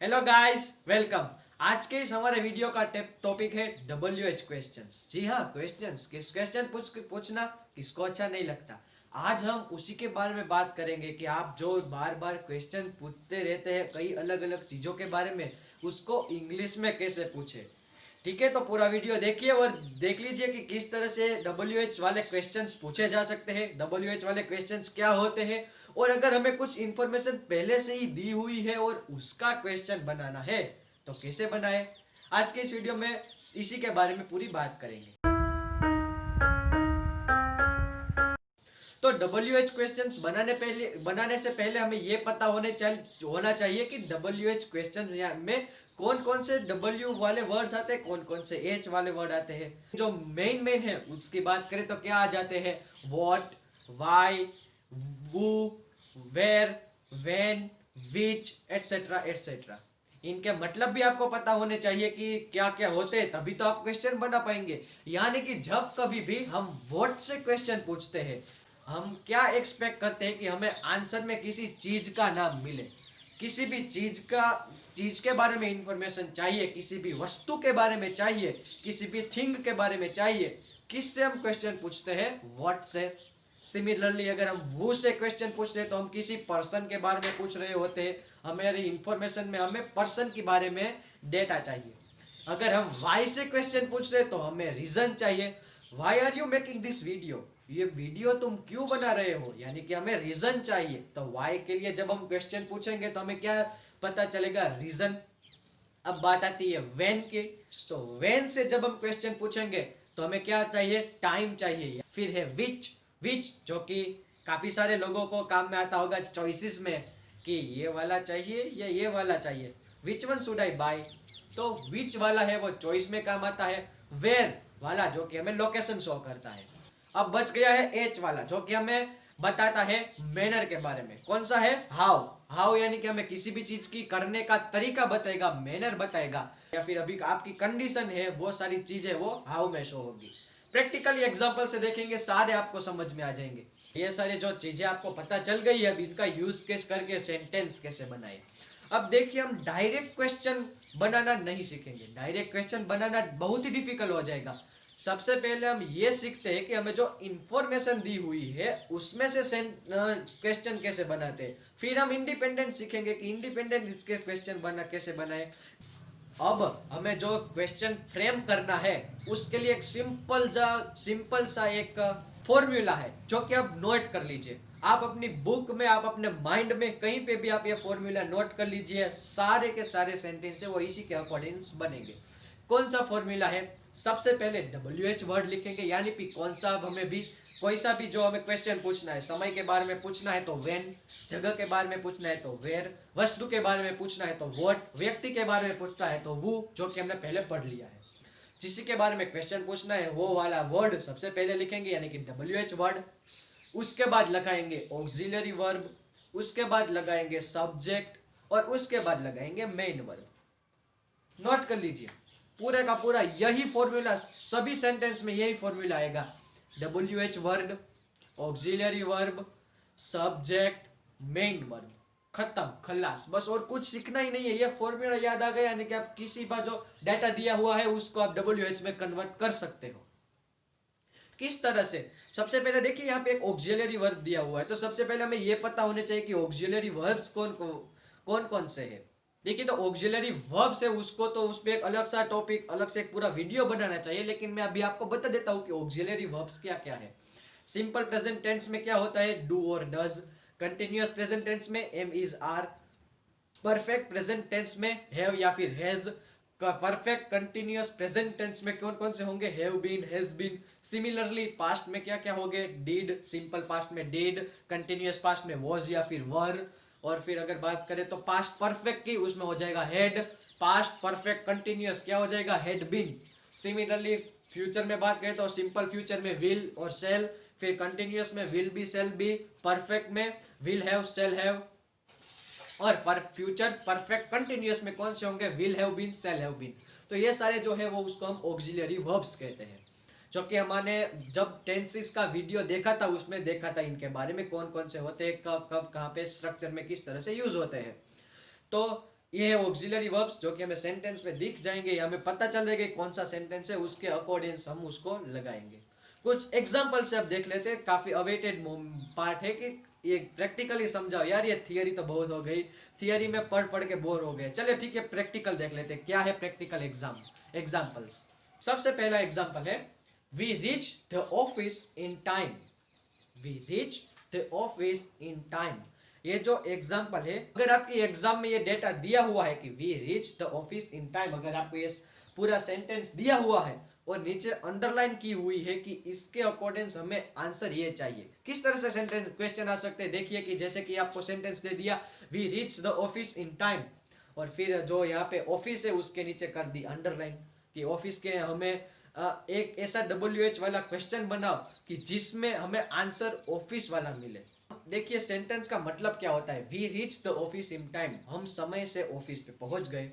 Hello guys, welcome. आज के इस हमारे वीडियो का टॉपिक है WH क्वेश्चंस। जी हाँ, क्वेश्चंस। किस क्वेश्चन पूछना किसको अच्छा नहीं लगता। आज हम उसी के बारे में बात करेंगे कि आप जो बार बार क्वेश्चन पूछते रहते हैं कई अलग अलग चीजों के बारे में, उसको इंग्लिश में कैसे पूछे। ठीक है, तो पूरा वीडियो देखिए और देख लीजिए कि किस तरह से WH वाले क्वेश्चंस पूछे जा सकते हैं, WH वाले क्वेश्चंस क्या होते हैं, और अगर हमें कुछ इंफॉर्मेशन पहले से ही दी हुई है और उसका क्वेश्चन बनाना है तो कैसे बनाए। आज के इस वीडियो में इसी के बारे में पूरी बात करेंगे। तो WH क्वेश्चंस बनाने से पहले हमें ये पता होना चाहिए कि WH क्वेश्चन में कौन कौन से W वाले वर्ड्स आते हैं, कौन कौन से H वाले वर्ड आते हैं। जो मेन है उसकी बात करें तो क्या आ जाते हैं, what, why, who, where, when, which, etcetera etcetera. इनके मतलब भी आपको पता होने चाहिए कि क्या क्या होते हैं, तभी तो आप क्वेश्चन बना पाएंगे। यानी कि जब कभी भी हम व्हाट से क्वेश्चन पूछते हैं, हम क्या एक्सपेक्ट करते हैं कि हमें आंसर में किसी चीज का नाम मिले, किसी भी चीज के बारे में इंफॉर्मेशन चाहिए, किसी भी वस्तु के बारे में चाहिए, किसी भी थिंग के बारे में चाहिए। किससे हम क्वेश्चन पूछते हैं, व्हाट से। सिमिलरली अगर हम वो से क्वेश्चन पूछते हैं तो हम किसी पर्सन के बारे में पूछ रहे होते हैं, हमारी इंफॉर्मेशन में हमें पर्सन के बारे में डेटा चाहिए। अगर हम वाई से क्वेश्चन पूछ रहे हैं तो हमें रीजन चाहिए, why are you making this video, ये वीडियो तुम क्यों बना रहे हो, यानी कि हमें रीजन चाहिए। तो वाई के लिए जब हम क्वेश्चन पूछेंगे तो हमें क्या पता चलेगा, रीजन। अब बात आती है व्हेन की, तो व्हेन से जब हम क्वेश्चन पूछेंगे तो हमें क्या चाहिए, टाइम चाहिए। फिर है विच, विच जो कि काफी सारे लोगों को काम में आता होगा चॉइसेस में, कि ये वाला चाहिए या ये वाला चाहिए, which one should I buy. तो विच वाला है वो चॉइस में काम आता है। वेयर वाला जो कि हमें लोकेशन शो करता है। अब बच गया है एच वाला जो कि हमें बताता है मैनर के बारे में। कौन सा है, हाउ। हाउ यानी कि हमें किसी भी चीज की करने का तरीका बताएगा, मैनर बताएगा, या फिर अभी आपकी कंडीशन है, वो सारी चीजें वो हाउ में शो होगी। प्रैक्टिकली एग्जांपल से देखेंगे, सारे आपको समझ में आ जाएंगे। ये सारे जो चीजें आपको पता चल गई है, अब इनका यूज केस करके सेंटेंस कैसे बनाए। अब देखिए, हम डायरेक्ट क्वेश्चन बनाना नहीं सीखेंगे, डायरेक्ट क्वेश्चन बनाना बहुत ही डिफिकल्ट हो जाएगा। सबसे पहले हम ये सीखते हैं कि हमें जो इंफॉर्मेशन दी हुई है उसमें से क्वेश्चन कैसे बनाते हैं। फिर हम इंडिपेंडेंट सीखेंगे कि इंडिपेंडेंट इसके क्वेश्चन कैसे बनाए। अब हमें जो क्वेश्चन फ्रेम करना है उसके लिए एक सिंपल सा एक फॉर्मूला है जो कि आप नोट कर लीजिए। आप अपनी बुक में, आप अपने माइंड में कहीं पे भी आप ये फॉर्मूला नोट कर लीजिए। सारे के सारे सेंटेंस है वो इसी के अकॉर्डिंग बनेंगे। कौन सा फॉर्मूला है, सबसे पहले WH वर्ड लिखेंगे, यानी कि कौन सा, अब हमें भी कोई सा भी जो हमें क्वेश्चन पूछना है, समय के बारे में पूछना है तो व्हेन, जगह के बारे में पूछना है तो वेयर, वस्तु के बारे में पूछना है तो व्हाट, व्यक्ति के बारे में पूछना है तो वो, जो कि हमने पहले पढ़ लिया है। जिसी के बारे में क्वेश्चन पूछना है वो वाला वर्ड सबसे पहले लिखेंगे, यानी कि WH वर्ड। उसके बाद लगाएंगे ऑक्सिलरी वर्ब, उसके बाद लगाएंगे सब्जेक्ट, और उसके बाद लगाएंगे मेन वर्ब। नोट कर लीजिए, पूरे का पूरा यही फॉर्मूला, सभी सेंटेंस में यही फॉर्मूला आएगा। WH word, auxiliary verb, subject, main verb, खत्म, खल्लास, बस और कुछ सीखना ही नहीं है। ये फॉर्मूला याद आ गया, यानी कि आप किसी का जो डाटा दिया हुआ है उसको आप WH में कन्वर्ट कर सकते हो। किस तरह से, सबसे पहले देखिए यहाँ पे एक ऑक्सिलरी वर्ब दिया हुआ है, तो सबसे पहले हमें यह पता होने चाहिए कि ऑक्सिलरी वर्ब्स कौन कौन से है। देखिए, तो ऑक्सिलरी वर्ब्स है उसको तो उस पर एक अलग सा टॉपिक, अलग से एक पूरा वीडियो बनाना चाहिए, लेकिन मैं अभी आपको बता देता हूँ कि ऑक्सिलरी वर्ब्स क्या क्या है। सिंपल प्रेजेंट टेंस में क्या होता है, डू और डज। कंटिन्यूअस प्रेजेंट टेंस में am is are. Perfect present tense में हैव या फिर has. Perfect continuous present tense में कौन कौन से होंगे, have been, has been. Similarly past में क्या क्या होंगे, डिड, सिंपल पास्ट में डिड, कंटिन्यूअस पास्ट में वाज या फिर वर। और फिर अगर बात करें तो पास्ट परफेक्ट की, उसमें हो जाएगा हैड। पास्ट परफेक्ट कंटिन्यूअस क्या हो जाएगा, हैड बीन। सिमिलरली फ्यूचर में बात करें तो सिंपल फ्यूचर में विल और सेल, फिर कंटिन्यूअस में will be, shall be, perfect में विल हैव, सेल हैव, और फ्यूचर परफेक्ट कंटिन्यूअस में कौन से होंगे, will have been, shall have been. तो ये सारे जो है वो उसको हम ऑक्सिलरी वर्ब्स कहते हैं, जो कि हमने जब टेंसेस का वीडियो देखा था उसमें देखा था इनके बारे में, कौन कौन से होते हैं, कब कब कहाँ पे स्ट्रक्चर में किस तरह से यूज होते हैं। तो ये है ऑक्सिलरी वर्ब्स जो कि हमें सेंटेंस में दिख जाएंगे, हमें पता चल जाएगा कौन सा सेंटेंस है, उसके अकॉर्डिंग हम उसको लगाएंगे। कुछ एग्जांपल से अब देख लेते हैं, काफी अवेटेड पार्ट है कि ये प्रैक्टिकली समझाओ यार, ये थियरी तो बहुत हो गई, थियरी में पढ़ पढ़ के बोर हो गए। चलिए ठीक है, प्रैक्टिकल देख लेते हैं क्या है प्रैक्टिकल एग्जाम्पल्स। सबसे पहला एग्जाम्पल है, we reach the office in time. We reach the office in time. ये जो एग्जाम्पल है, अगर आपकी एग्जाम में ये डेटा दिया हुआ है कि we reach the office in time, अगर आपको ये पूरा सेंटेंस दिया हुआ है और नीचे अंडरलाइन की हुई है कि इसके अकॉर्डिंग हमें आंसर ये चाहिए, किस तरह से सेंटेंस क्वेश्चन आ सकते हैं। देखिए कि जैसे कि आपको सेंटेंस दे दिया we reach the office in time, और फिर जो यहाँ पे ऑफिस है उसके नीचे कर दी अंडरलाइन कि ऑफिस के हमें एक ऐसा WH वाला क्वेश्चन बनाओ कि जिसमें हमें आंसर ऑफिस वाला मिले। देखिए सेंटेंस का मतलब क्या होता है, we reach the office in time, हम समय से ऑफिस पे पहुंच गए।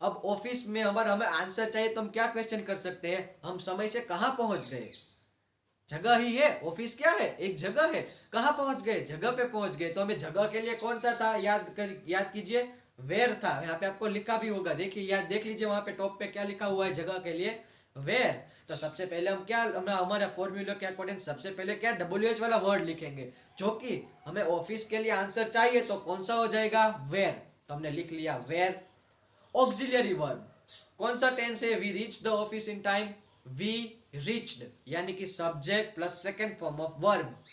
अब ऑफिस में हमें आंसर चाहिए तो हम क्या क्वेश्चन कर सकते हैं, हम समय से कहां पहुंच गए। जगह ही है, ऑफिस क्या है, एक जगह है, कहां पहुंच गए, जगह पे पहुंच गए। तो हमें जगह के लिए कौन सा था, याद कीजिए, वेयर था। यहाँ पे आपको लिखा भी होगा, देखिए याद देख लीजिए वहां पे टॉप पे क्या लिखा हुआ है जगह के लिए, वेयर। तो सबसे पहले हम क्या, हमारे फॉर्मूला के अकॉर्डिंग सबसे पहले क्या WH वाला वर्ड लिखेंगे, जो कि हमें ऑफिस के लिए आंसर चाहिए, तो कौन सा हो जाएगा, वेयर। तो हमने लिख लिया वेयर। ऑक्सिलियरी वर्ब, कौन सा टेंस है, we reach the office in time, we reached, यानी कि subject plus second form of verb.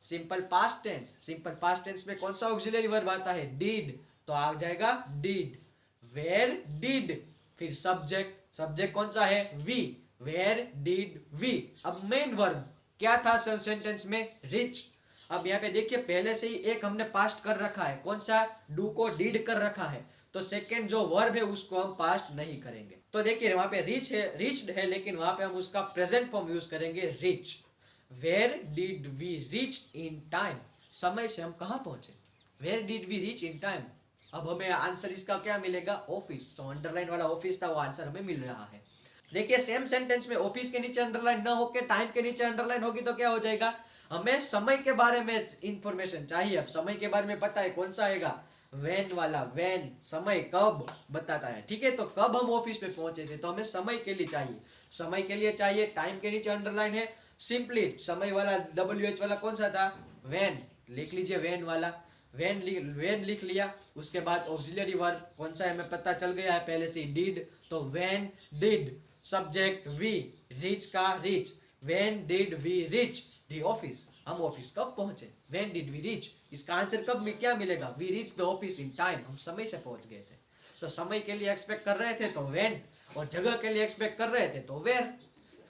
Simple past tense, simple past tense में कौन सा ऑक्सिलियरी वर्ब आता है, डिड, तो आ जाएगा डिड। वेयर डिड, फिर सब्जेक्ट, सब्जेक्ट कौन सा है, वी, वेयर डिड वी। अब मेन वर्ब क्या था सेंटेंस में, रिच। अब यहाँ पे देखिए पहले से ही एक हमने पास्ट कर रखा है, कौन सा, डू को डिड कर रखा है, तो सेकेंड जो वर्ब है उसको हम पास्ट नहीं करेंगे। तो देखिए वहां पे रिच है, रिच्ड है, लेकिन वहां पे हम उसका प्रेजेंट फॉर्म यूज करेंगे, reach. Where did we reach in time, समय से हम कहां पहुंचे, where did we reach in time. अब हमें आंसर इसका क्या मिलेगा, ऑफिस, तो अंडरलाइन वाला ऑफिस था, वो आंसर हमें मिल रहा है। देखिए सेम सेंटेंस में ऑफिस के नीचे अंडरलाइन ना होके टाइम के नीचे अंडरलाइन होगी तो क्या हो जाएगा, हमें समय के बारे में इंफॉर्मेशन चाहिए। अब समय के बारे में पता है कौन सा आएगा, वेन वाला, वेन समय कब बताता है, ठीक है। तो कब हम ऑफिस पे पहुंचे थे, तो हमें समय के लिए चाहिए, समय के लिए चाहिए, टाइम के नीचे अंडरलाइन है। सिंपली समय वाला WH वाला कौन सा था, वेन, लिख लीजिए वेन वाला, वेन लिख लिया। उसके बाद ऑक्सिलरी वर्ब कौन सा है हमें पता चल गया है पहले से, डिड, तो when did, subject we, reach का reach, when did we reach the office, हम ऑफिस कब पहुंचे, वेन डिड वी रीच, इसका आंसर कब में क्या मिलेगा, we reach the office in time, हम समय से पहुंच गए थे। तो समय के लिए एक्सपेक्ट कर रहे थे तो वेन, और जगह के लिए एक्सपेक्ट कर रहे थे तो वेयर।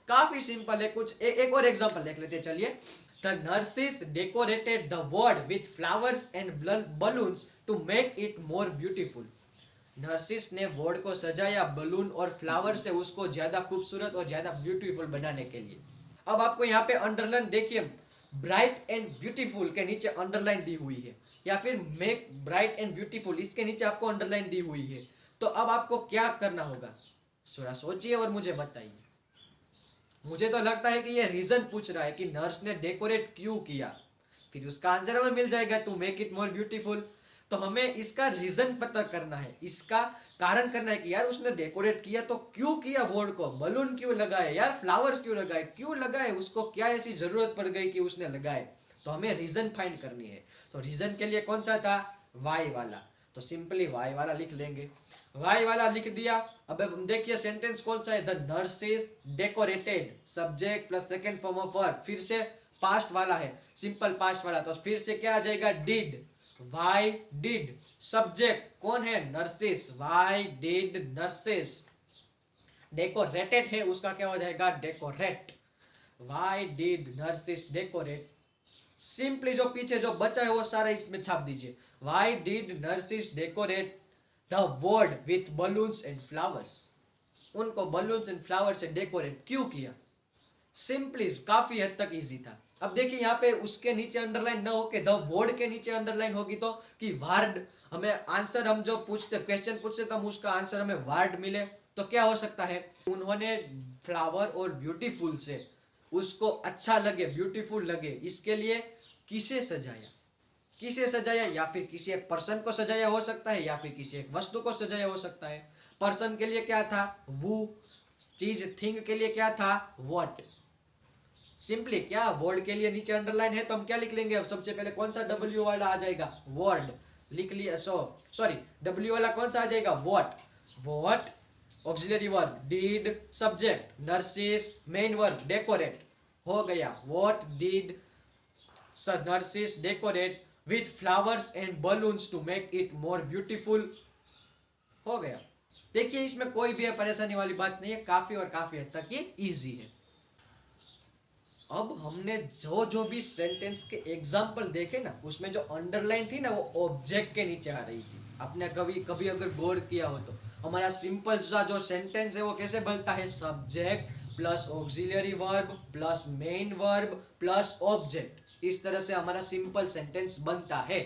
काफी सिंपल है। कुछ एक और एग्जांपल देख लेते हैं, चलिए। The nurses decorated the ward with flowers and balloons to make it more beautiful. Nurses ने वार्ड को सजाया बलून और फ्लावर से उसको ज्यादा खूबसूरत और ज्यादा ब्यूटीफुल बनाने के लिए। अब आपको यहाँ पे अंडरलाइन देखिए, ब्राइट एंड ब्यूटीफुल के नीचे अंडरलाइन दी हुई है, या फिर मेक ब्राइट एंड ब्यूटीफुल इसके नीचे आपको अंडरलाइन दी हुई है। तो अब आपको क्या करना होगा, थोड़ा सोचिए और मुझे बताइए। मुझे तो लगता है कि ये रीजन पूछ रहा है कि नर्स ने डेकोरेट क्यों किया, फिर उसका आंसर हमें मिल जाएगा to make it more beautiful. तो हमें इसका रीजन पता करना है, इसका कारण करना है कि यार उसने डेकोरेट किया तो क्यों किया, बोर्ड को बलून क्यों लगाए, यार फ्लावर्स क्यों लगाए, उसको क्या ऐसी जरूरत पड़ गई कि उसने लगाए। तो हमें रीजन फाइंड करनी है। तो रीजन के लिए कौन सा था, वाई वाला, तो सिंपली वाई वाला लिख लेंगे। वाई वाला लिख दिया। अब देखिए सेंटेंस कौन सा है, the nurses decorated, subject plus second form of verb, फिर से पास्ट वाला है, सिंपल पास्ट वाला, तो फिर से क्या आ जाएगा, डिड, वाई डिड, सब्जेक्ट कौन है, nurses, why did nurses, decorated है उसका क्या हो जाएगा, decorate, why did nurses decorate. Simply जो पीछे जो बचा है वो सारा इसमें छाप दीजिए, why did nurses decorate the word with balloons and flowers, उनको बलून्स एंड फ्लावर से डेकोरेट क्यों किया। सिंपली काफी हद तक इजी था। अब देखिए यहाँ पे उसके नीचे अंडरलाइन ना होके द वर्ड के नीचे अंडरलाइन होगी तो कि वार्ड, हमें आंसर हम जो पूछते क्वेश्चन पूछते तो हम उसका आंसर हमें वार्ड मिले, तो क्या हो सकता है, उन्होंने फ्लावर और ब्यूटीफुल से उसको अच्छा लगे, ब्यूटीफुल लगे, इसके लिए किसे सजाया, किसे सजाया, या फिर किसी एक पर्सन को सजाया हो सकता है, या फिर किसी एक वस्तु को सजाया हो सकता है। पर्सन के लिए क्या था, वो। चीज थिंग के लिए क्या था, व्हाट। सिंपली क्या, वर्ड के लिए नीचे अंडरलाइन है तो हम क्या लिख लेंगे, अब सबसे पहले कौन सा डब्ल्यू वाला आ जाएगा, वर्ड। लिख लिया, सॉरी, डब्ल्यू वाला कौन सा आ जाएगा, what. What auxiliary verb, did subject, nurses main verb, decorate. हो गया, what did nurses decorate with flowers and balloons to make it more beautiful। हो गया। देखिए इसमें कोई भी परेशानी वाली बात नहीं है, काफी और काफी हद तक ये इजी है। अब हमने जो जो भी सेंटेंस के एग्जाम्पल देखे ना, उसमें जो अंडरलाइन थी ना वो ऑब्जेक्ट के नीचे आ रही थी। आपने कभी कभी अगर गौर किया हो तो हमारा सिंपल सा जो सेंटेंस है वो कैसे बनता है, subject plus auxiliary verb plus main verb plus object. इस तरह से हमारा सिंपल सेंटेंस बनता है।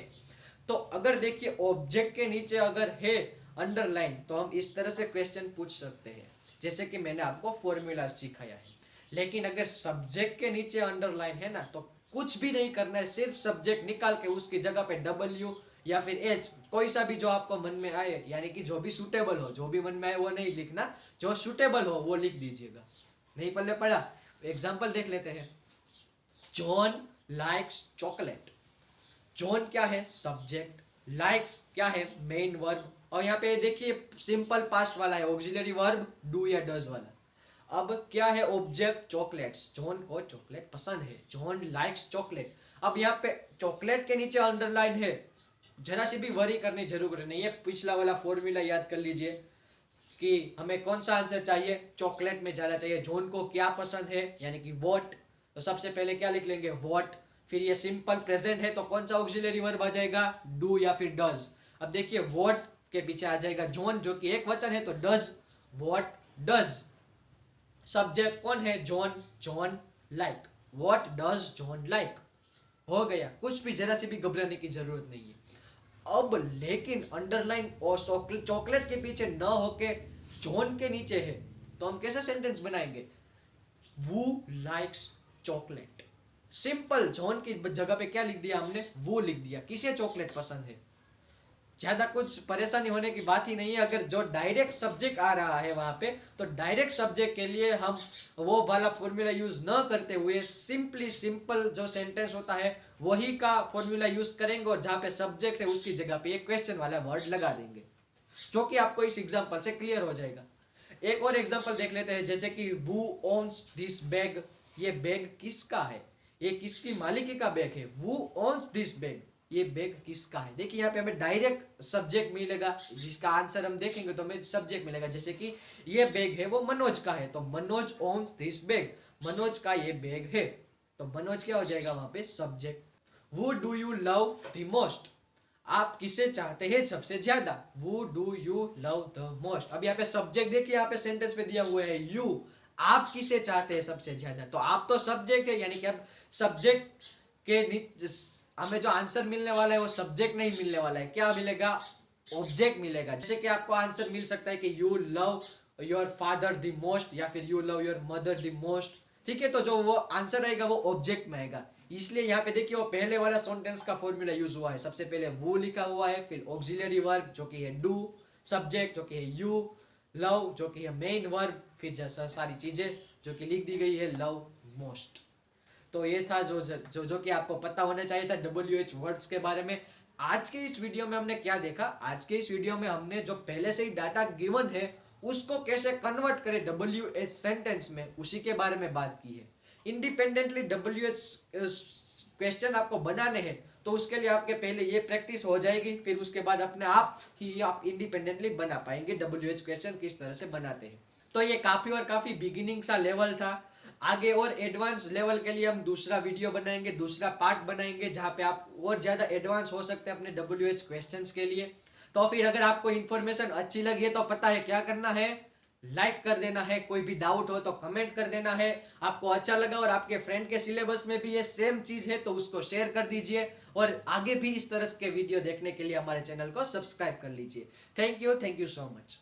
तो अगर देखिए ऑब्जेक्ट के नीचे अगर है अंडरलाइन तो हम इस तरह से क्वेश्चन पूछ सकते हैं, जैसे कि मैंने आपको फॉर्मूला सिखाया है। लेकिन अगर सब्जेक्ट के नीचे अंडरलाइन है ना तो कुछ भी नहीं करना है, सिर्फ सब्जेक्ट निकाल के उसकी जगह पे डब्ल्यू या फिर एच, कोई सा भी जो आपको मन में आए, यानी कि जो भी सुटेबल हो, जो भी मन में आए वो नहीं लिखना, जो सुटेबल हो वो लिख दीजिएगा। नहीं पल्ले पड़ा, एग्जाम्पल देख लेते हैं। John likes chocolate. जॉन क्या है, सब्जेक्ट। लाइक्स क्या है, मेन वर्ब। और यहाँ पे देखिए सिंपल पास्ट वाला है, ऑक्सिलरी वर्ब डू या डज वाला। अब क्या है ऑब्जेक्ट, चॉकलेट्स। जॉन को चॉकलेट पसंद है, जॉन लाइक्स चॉकलेट। अब यहाँ पे चॉकलेट के नीचे अंडरलाइन है, जरा सी भी वरी करने जरूर नहीं है। पिछला वाला फॉर्मूला याद कर लीजिए कि हमें कौन सा आंसर चाहिए, चॉकलेट में जाना चाहिए। जॉन को क्या पसंद है, यानी कि व्हाट। तो सबसे पहले क्या लिख लेंगे, व्हाट। फिर ये सिंपल प्रेजेंट है तो कौन सा ऑक्सिलरी वर्ब आ जाएगा, डू या फिर डज। अब देखिए व्हाट के पीछे आ जाएगा जॉन, जो कि एक वचन है तो डज, व्हाट डज। सब्जेक्ट कौन है, John, John like, what does John like. हो गया, कुछ भी जरा सी भी घबराने की जरूरत नहीं है। अब लेकिन अंडरलाइन और चॉकलेट के पीछे न होके जॉन के नीचे है तो हम कैसे सेंटेंस बनाएंगे, वो लाइक्स चॉकलेट। सिंपल, जॉन की जगह पे क्या लिख दिया हमने, वो लिख दिया। किसे चॉकलेट पसंद है, ज्यादा कुछ परेशानी होने की बात ही नहीं है। अगर जो डायरेक्ट सब्जेक्ट आ रहा है वहां पे, तो डायरेक्ट सब्जेक्ट के लिए हम वो वाला फॉर्मूला यूज न करते हुए सिंपली सिंपल जो सेंटेंस होता है वही का फॉर्मूला यूज करेंगे, और जहां पे सब्जेक्ट है उसकी जगह पे एक क्वेश्चन वाला वर्ड लगा देंगे, जो कि आपको इस एग्जांपल से क्लियर हो जाएगा। एक और एग्जांपल देख लेते हैं, जैसे कि who owns this bag। ये बैग किसका है, ये किसकी मालिकी का बैग है, who owns this bag। ये बैग किसका है। देखिए यहाँ पे हमें डायरेक्ट सब्जेक्ट मिलेगा, जिसका आंसर हम देखेंगे तो हमें सब्जेक्ट मिलेगा। जैसे कि ये बैग है वो मनोज का है, तो Manoj owns this bag, Manoj का ये बैग है। तो मनोज क्या हो जाएगा वहां पे, subject. who do you love the most। आप किसे चाहते हैं सबसे ज्यादा, वो do you love the most. अब यहाँ पे सब्जेक्ट देखिए, यहाँ पे सेंटेंस पे दिया हुआ है यू, आप किसे चाहते हैं सबसे ज्यादा। तो आप तो सब्जेक्ट है, यानी कि अब सब्जेक्ट के हमें जो आंसर मिलने वाला है वो सब्जेक्ट नहीं मिलने वाला है, क्या मिलेगा, ऑब्जेक्ट मिलेगा। जैसे कि आपको आंसर मिल सकता है कि you love your father the most, या फिर you love your mother the most. ठीक है, तो जो वो आंसर आएगा वो ऑब्जेक्ट में आएगा। इसलिए यहाँ पे देखिए वो पहले वाला सेंटेंस का फॉर्मूला यूज हुआ है, सबसे पहले वो लिखा हुआ है, फिर ऑक्सिलरी वर्ब जो कि है डू, सब्जेक्ट जो कि है यू, लव जो कि है मेन वर्ब, फिर जैसा सारी चीजें जो कि लिख दी गई है लव मोस्ट। तो ये था जो कि आपको पता होना चाहिए था WH वर्ड्स के बारे में। आज के इस वीडियो में हमने क्या देखा, आज के इस वीडियो में हमने जो पहले से ही डाटा गिवन है उसको कैसे कन्वर्ट करें WH सेंटेंस में, उसी के बारे में बात की है। इंडिपेंडेंटली WH क्वेश्चन आपको बनाने हैं तो उसके लिए आपके पहले ये प्रैक्टिस हो जाएगी, फिर उसके बाद अपने आप ही आप इंडिपेंडेंटली बना पाएंगे WH क्वेश्चन किस तरह से बनाते हैं। तो ये काफी और काफी बिगिनिंग सा लेवल था। आगे और एडवांस लेवल के लिए हम दूसरा वीडियो बनाएंगे, दूसरा पार्ट बनाएंगे, जहां पे आप और ज्यादा एडवांस हो सकते हैं अपने WH क्वेश्चंस के लिए। तो फिर अगर आपको इन्फॉर्मेशन अच्छी लगी है तो पता है क्या करना है, लाइक कर देना है, कोई भी डाउट हो तो कमेंट कर देना है। आपको अच्छा लगा और आपके फ्रेंड के सिलेबस में भी ये सेम चीज है तो उसको शेयर कर दीजिए, और आगे भी इस तरह के वीडियो देखने के लिए हमारे चैनल को सब्सक्राइब कर लीजिए। Thank you so much.